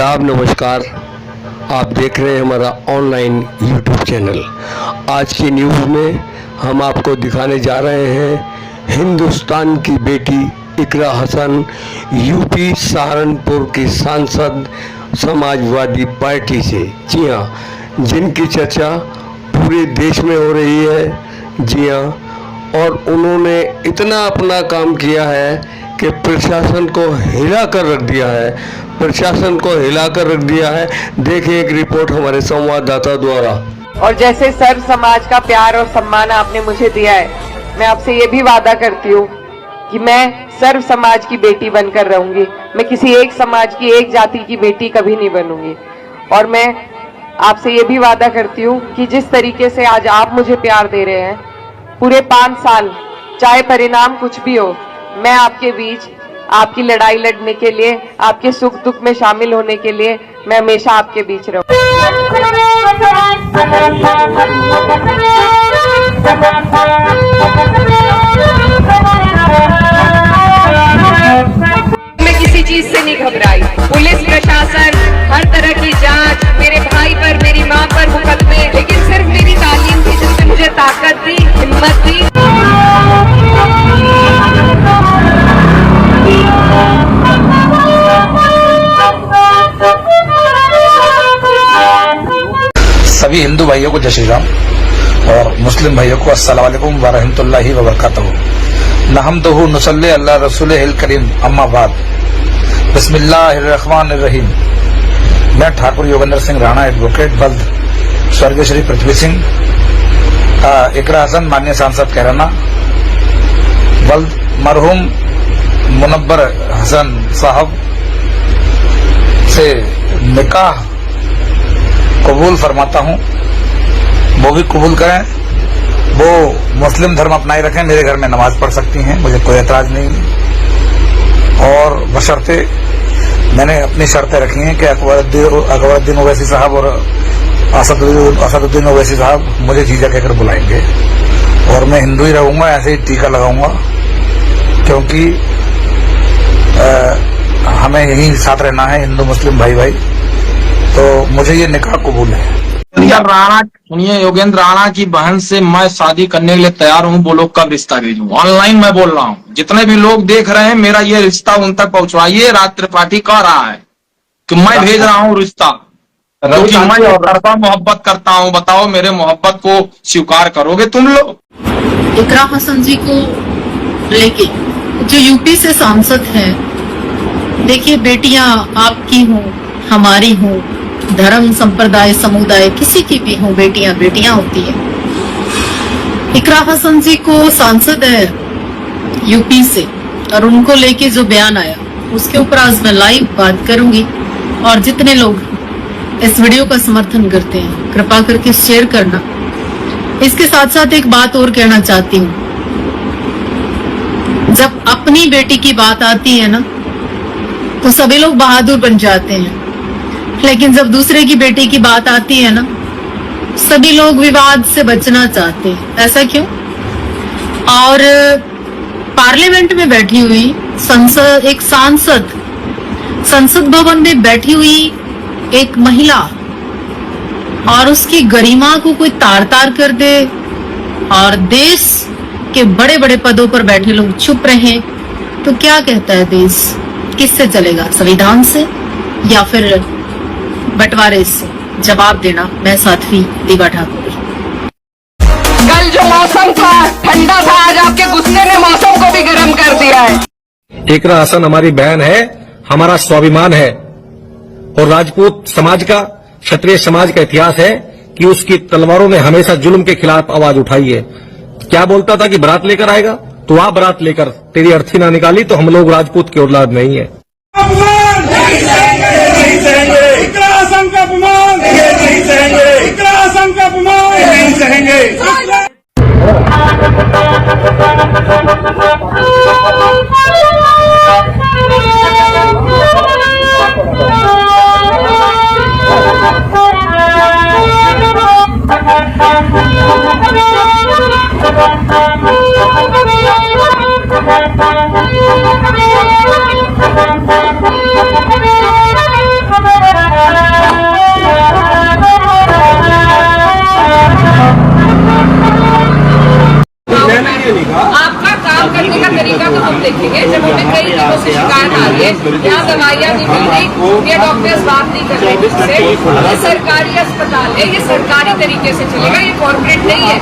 आदाब, नमस्कार। आप देख रहे हैं हमारा ऑनलाइन यूट्यूब चैनल। आज की न्यूज़ में हम आपको दिखाने जा रहे हैं हिंदुस्तान की बेटी इकरा हसन, यूपी सहारनपुर की सांसद, समाजवादी पार्टी से। जी हाँ, जिनकी चर्चा पूरे देश में हो रही है। जी हाँ, और उन्होंने इतना अपना काम किया है कि प्रशासन को हिला कर रख दिया है। प्रशासन को हिला कर रख दिया है। देखिए एक रिपोर्ट हमारे संवाददाता द्वारा। और जैसे सर्व समाज का प्यार और सम्मान आपने मुझे दिया है, मैं आपसे ये भी वादा करती हूँ कि मैं सर्व समाज की बेटी बनकर रहूंगी। मैं किसी एक समाज की, एक जाति की बेटी कभी नहीं बनूंगी। और मैं आपसे ये भी वादा करती हूँ कि जिस तरीके से आज आप मुझे प्यार दे रहे हैं, पूरे 5 साल चाहे परिणाम कुछ भी हो, मैं आपके बीच, आपकी लड़ाई लड़ने के लिए, आपके सुख दुख में शामिल होने के लिए मैं हमेशा आपके बीच रहूं। मैं किसी चीज से नहीं घबराई। पुलिस प्रशासन, हर तरह की जांच, मेरे भाई पर, मेरी मां पर मुकदमे, लेकिन सिर्फ मेरी तालीम थी जिसने मुझे ताकत दी, हिम्मत दी। सभी हिंदू भाइयों को जय श्री राम और मुस्लिम भाइयों को अस्सलाम वालेकुम व रहमतुल्लाहि व बरकातहू। नहमदुहु नुसल्ली अल्ला रसूलिहिल करीम, अम्मा बाद। बिस्मिल्लाहिर्रहमानिर्रहीम। मैं ठाकुर योगेंद्र सिंह राणा, एडवोकेट, बल्द, स्वर्गीय श्री पृथ्वी सिंह, इकरा हसन माननीय सांसद कैराना, बल्द, मरहूम मुनव्वर हसन साहब से निकाह कबूल फरमाता हूं। वो भी कबूल करें, वो मुस्लिम धर्म अपनाए रखें, मेरे घर में नमाज पढ़ सकती हैं, मुझे कोई एतराज नहीं। और बशर्ते मैंने अपनी शर्तें रखी हैं कि अकबरुद्दीन ओवैसी साहब और असदुद्दीन ओवैसी साहब मुझे जीजा कहकर बुलाएंगे और मैं हिंदू ही रहूंगा, ऐसे ही टीका लगाऊंगा, क्योंकि हमें यही साथ रहना है, हिंदू मुस्लिम भाई भाई। तो मुझे ये निकाह कबूल है। सुनिए, योगेंद्र राणा की बहन से मैं शादी करने के लिए तैयार हूँ। बोलो कब रिश्ता भेजूं? ऑनलाइन मैं बोल रहा हूँ, जितने भी लोग देख रहे हैं, मेरा ये रिश्ता उन तक पहुंचवाइए। राज त्रिपाठी कह रहा है कि मैं भेज रहा हूँ रिश्ता, क्योंकि मैं तरफा मोहब्बत करता हूँ। बताओ, मेरे मोहब्बत को स्वीकार करोगे तुम लोग? इकरा हसन जी को लेके जो यूपी से सांसद है, देखिए बेटियां आपकी हों, हमारी हों, धर्म, संप्रदाय, समुदाय, किसी की भी हो, बेटियां बेटियां होती है। इकरा हसन जी को सांसद है यूपी से, और उनको लेके जो बयान आया उसके ऊपर आज मैं लाइव बात करूंगी। और जितने लोग इस वीडियो का समर्थन करते हैं, कृपा करके शेयर करना। इसके साथ साथ एक बात और कहना चाहती हूँ, जब अपनी बेटी की बात आती है ना, तो सभी लोग बहादुर बन जाते हैं, लेकिन जब दूसरे की बेटी की बात आती है ना, सभी लोग विवाद से बचना चाहते हैं। ऐसा क्यों? और पार्लियामेंट में बैठी हुई एक सांसद, संसद भवन में बैठी हुई एक महिला, और उसकी गरिमा को कोई तार तार कर दे, और देश के बड़े बड़े पदों पर बैठे लोग चुप रहे, तो क्या कहता है देश? किससे चलेगा? संविधान से या फिर बंटवारे से? जवाब देना। मैं साध्वी दीवा ठाकुर। कल जो मौसम था ठंडा था, आज आपके गुस्से ने मौसम को भी गर्म कर दिया है। इकरा हसन हमारी बहन है, हमारा स्वाभिमान है, और राजपूत समाज का, क्षत्रिय समाज का इतिहास है कि उसकी तलवारों ने हमेशा जुल्म के खिलाफ आवाज उठाई है। क्या बोलता था कि बारात लेकर आएगा, तो आ बारात लेकर, तेरी अर्थी ना निकाली तो हम लोग राजपूत की औलाद नहीं है। इकरा हसन का अपमान नहीं सहेंगे, इकरा हसन का अपमान नहीं सहेंगे। Thank you. ये डॉक्टर्स बात नहीं कर रहे मुझसे। ये सरकारी अस्पताल है, ये सरकारी तरीके से चलेगा, ये कॉर्पोरेट नहीं है।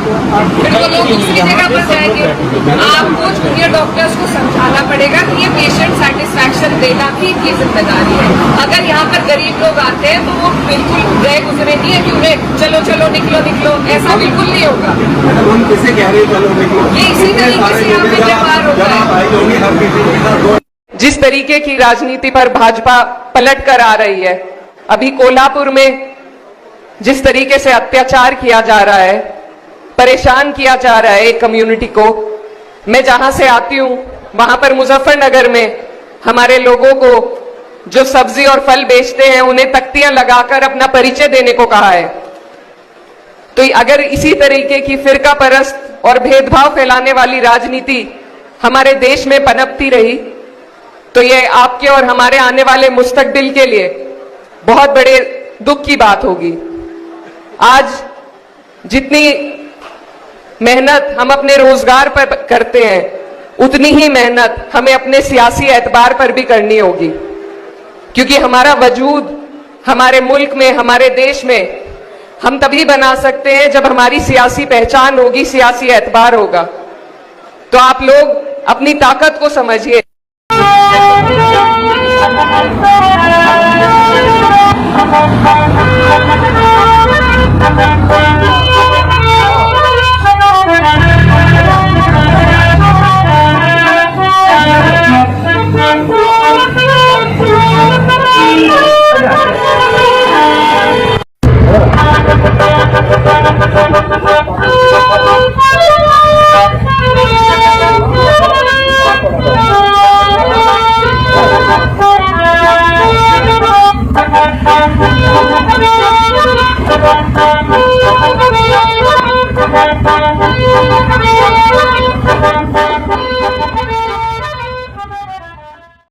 फिर वो लोग दूसरी जगह पर जाएंगे। आपको जूनियर डॉक्टर्स को समझाना पड़ेगा कि ये पेशेंट सेटिस्फैक्शन देना भी इनकी जिम्मेदारी है। अगर यहाँ पर गरीब लोग आते हैं तो वो बिल्कुल गए गुजरे नहीं है कि उन्हें चलो चलो निकलो निकलो, ऐसा बिल्कुल नहीं होगा। हम किसे कह रहे चलो ये इसी तरीके से यहाँ पे व्यवहार होता है। जिस तरीके की राजनीति पर भाजपा पलट कर आ रही है, अभी कोल्हापुर में जिस तरीके से अत्याचार किया जा रहा है, परेशान किया जा रहा है एक कम्युनिटी को। मैं जहां से आती हूं वहां पर मुजफ्फरनगर में हमारे लोगों को जो सब्जी और फल बेचते हैं उन्हें तख्तियां लगाकर अपना परिचय देने को कहा है। तो अगर इसी तरीके की फिरका परस्त और भेदभाव फैलाने वाली राजनीति हमारे देश में पनपती रही तो ये आपके और हमारे आने वाले मुस्तकबिल के लिए बहुत बड़े दुख की बात होगी। आज जितनी मेहनत हम अपने रोजगार पर करते हैं उतनी ही मेहनत हमें अपने सियासी एतबार पर भी करनी होगी, क्योंकि हमारा वजूद हमारे मुल्क में, हमारे देश में हम तभी बना सकते हैं जब हमारी सियासी पहचान होगी, सियासी एतबार होगा। तो आप लोग अपनी ताकत को समझिए। Thank you.